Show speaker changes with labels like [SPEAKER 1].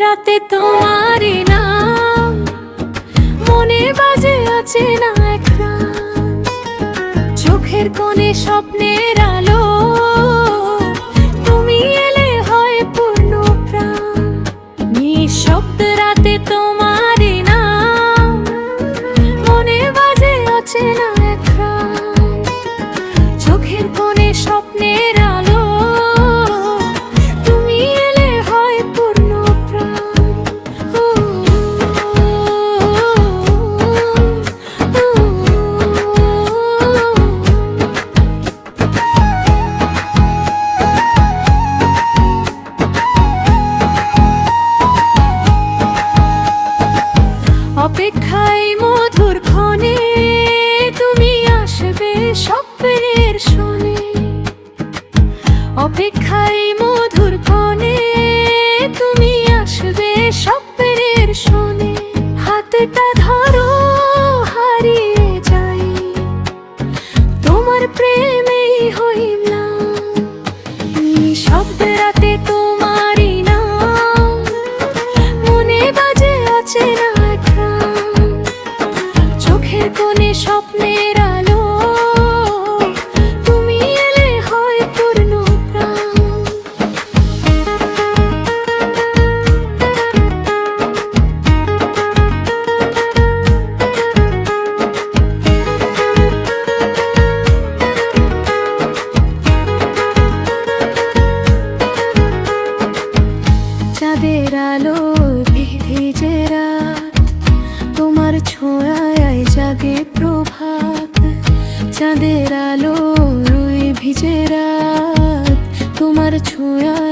[SPEAKER 1] রাতে তোমারই নাম মনে বাজে আছে না একরাম। চোখের কোণে স্বপ্নের আলো, তুমি এলে হয় পূর্ণ প্রাণ। নিঃশব্দ রাতে তোমারই নাম মনে বাজে আছে না একরাম। চোখের কোণে স্বপ্নের আলো, তুমি এলে হয় পূর্ণ প্রাণ। অপেক্ষায় মধুর ক্ষণে তুমি আসবে স্বপ্নের শোনে। অপেক্ষায় মধুর ক্ষণে তুমি আসবে স্বপ্নের শোনে। হাতটা ধরো হারিয়ে যাই, তোমার প্রেমেই হইলাম। নিঃশব্দ রাতে তোমারই নাম মনে বাজে আছে না একরাম। চোখের কোণে স্বপ্নের আলো, তুমি এলে হয় পূর্ণ প্রাণ। চাঁদের আলো ভিজে রাত, তোমার ছোঁয়ায় জাগে প্রভাত। চাঁদের আলো ভিজে রাত, তোমার ছোঁয়ায়